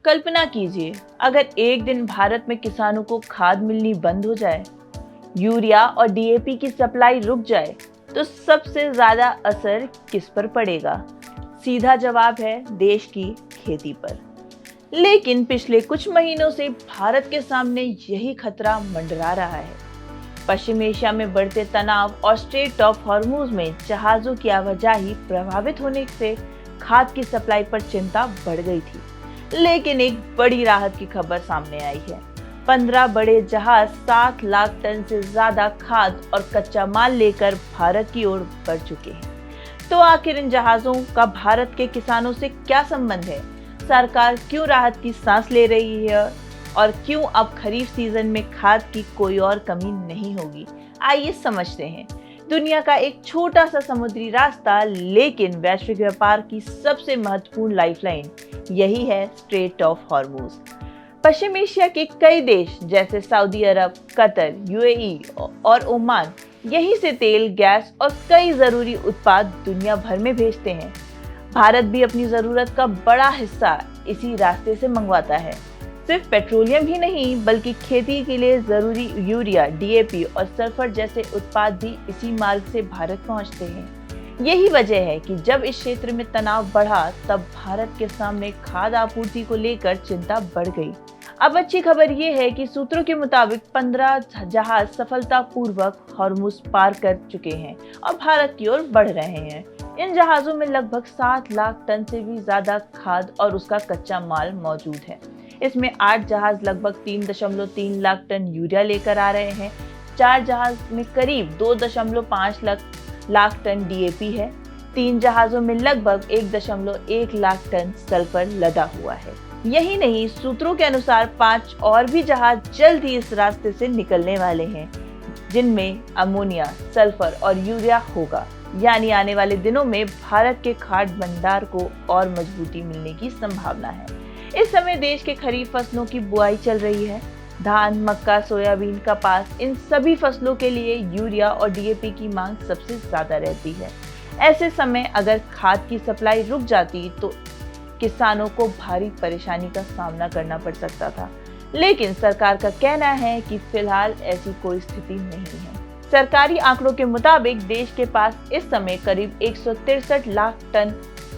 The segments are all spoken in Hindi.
कल्पना कीजिए, अगर एक दिन भारत में किसानों को खाद मिलनी बंद हो जाए, यूरिया और डीएपी की सप्लाई रुक जाए, तो सबसे ज्यादा असर किस पर पड़ेगा? सीधा जवाब है देश की खेती पर। लेकिन पिछले कुछ महीनों से भारत के सामने यही खतरा मंडरा रहा है। पश्चिम एशिया में बढ़ते तनाव और स्ट्रेट ऑफ हॉर्मुज में जहाजों की आवाजाही प्रभावित होने से खाद की सप्लाई पर चिंता बढ़ गई थी। लेकिन एक बड़ी राहत की खबर सामने आई है। 15 बड़े जहाज 7 लाख टन से ज्यादा खाद और कच्चा माल लेकर भारत की ओर बढ़ चुके हैं। तो आखिर इन जहाजों का भारत के किसानों से क्या संबंध है? सरकार क्यों राहत की सांस ले रही है और क्यों अब खरीफ सीजन में खाद की कोई और कमी नहीं होगी? आइए समझते हैं। दुनिया का एक छोटा सा समुद्री रास्ता, लेकिन वैश्विक व्यापार की सबसे महत्वपूर्ण लाइफलाइन यही है straight of Hormuz. Paschim Asia के कई देश जैसे सऊदी अरब, कतर, यूएई और ओमान यहीं से तेल, गैस और कई जरूरी उत्पाद दुनिया भर में भेजते हैं। भारत भी अपनी जरूरत का बड़ा हिस्सा इसी रास्ते से मंगवाता है। सिर्फ पेट्रोलियम ही नहीं, बल्कि खेती के लिए जरूरी यूरिया, डीएपी और सल्फर जैसे उत्पाद भी इसी मार्ग से भारत पहुंचते हैं। यही वजह है कि जब इस क्षेत्र में तनाव बढ़ा, तब भारत के सामने खाद्य आपूर्ति को लेकर चिंता बढ़ गई। अब अच्छी खबर ये है कि सूत्रों के मुताबिक 15 जहाज सफलतापूर्वक हॉर्मुज पार कर चुके हैं और भारत की ओर बढ़ रहे हैं। इन जहाजों में लगभग 7 लाख टन से भी ज्यादा खाद और उसका कच्चा माल मौजूद है। इसमें 8 जहाज लगभग 3.3 लाख टन यूरिया लेकर आ रहे हैं। 4 जहाज में करीब 2.5 लाख टन डीएपी है। 3 जहाजों में लगभग 1.1 लाख टन सल्फर लदा हुआ है। यही नहीं, सूत्रों के अनुसार 5 और भी जहाज जल्द ही इस रास्ते से निकलने वाले हैं, जिनमें अमोनिया, सल्फर और यूरिया होगा। यानी आने वाले दिनों में भारत के खाद्य भंडार को और मजबूती मिलने की संभावना है। इस समय देश के खरीफ फसलों की बुआई चल रही है। धान, मक्का, सोयाबीन, कपास, इन सभी फसलों के लिए यूरिया और डीएपी की मांग सबसे ज्यादा रहती है। ऐसे समय अगर खाद की सप्लाई रुक जाती तो किसानों को भारी परेशानी का सामना करना पड़ सकता था। लेकिन सरकार का कहना है कि फिलहाल ऐसी कोई स्थिति नहीं है। सरकारी आंकड़ों के मुताबिक देश के पास इस समय करीब 163 लाख टन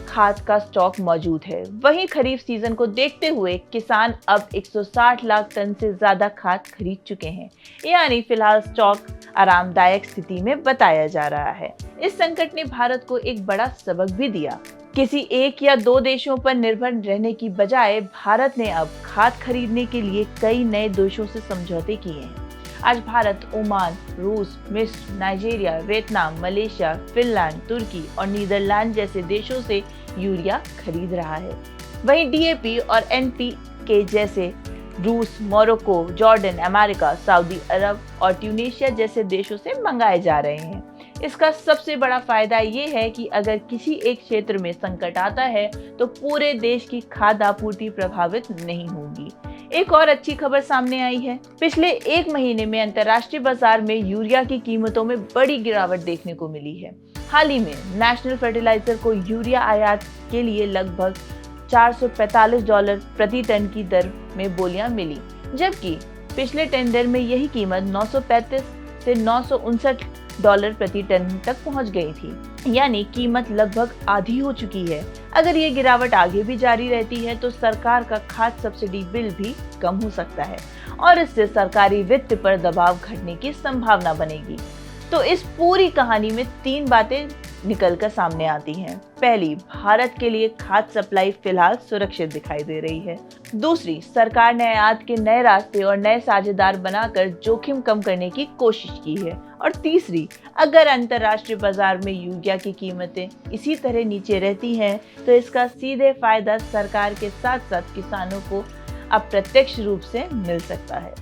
खाद का स्टॉक मौजूद है। वहीं खरीफ सीजन को देखते हुए किसान अब 160 लाख टन से ज्यादा खाद खरीद चुके हैं। यानी फिलहाल स्टॉक आरामदायक स्थिति में बताया जा रहा है। इस संकट ने भारत को एक बड़ा सबक भी दिया। किसी एक या दो देशों पर निर्भर रहने की बजाय भारत ने अब खाद खरीदने के लिए कई नए देशों से समझौते किए हैं। आज भारत ओमान, रूस, मिस्र, नाइजीरिया, वियतनाम, मलेशिया, फिनलैंड, तुर्की और नीदरलैंड जैसे देशों से यूरिया खरीद रहा है। वहीं डीएपी और एनपीके जैसे रूस, मोरक्को, जॉर्डन, अमेरिका, सऊदी अरब और ट्यूनीशिया जैसे देशों से मंगाए जा रहे हैं। इसका सबसे बड़ा फायदा ये है कि अगर किसी एक क्षेत्र में संकट आता है तो पूरे देश की खाद्य आपूर्ति प्रभावित नहीं होगी। एक और अच्छी खबर सामने आई है। पिछले 1 महीने में अंतर्राष्ट्रीय बाजार में यूरिया की कीमतों में बड़ी गिरावट देखने को मिली है। हाल ही में नेशनल फर्टिलाइजर को यूरिया आयात के लिए लगभग $445 प्रति टन की दर में बोलियां मिली, जबकि पिछले टेंडर में यही कीमत $935 से $959 प्रति टन तक पहुंच गई थी। यानी कीमत लगभग आधी हो चुकी है। अगर ये गिरावट आगे भी जारी रहती है तो सरकार का खाद्य सब्सिडी बिल भी कम हो सकता है और इससे सरकारी वित्त पर दबाव घटने की संभावना बनेगी। तो इस पूरी कहानी में 3 बातें निकलकर सामने आती हैं। पहली, भारत के लिए खाद्य सप्लाई फिलहाल सुरक्षित दिखाई दे रही है। दूसरी, सरकार ने आयात के नए रास्ते और नए साझेदार बनाकर जोखिम कम करने की कोशिश की है। और तीसरी, अगर अंतर्राष्ट्रीय बाजार में यूरिया की कीमतें इसी तरह नीचे रहती हैं तो इसका सीधे फायदा सरकार के साथ साथ किसानों को अप्रत्यक्ष रूप से मिल सकता है।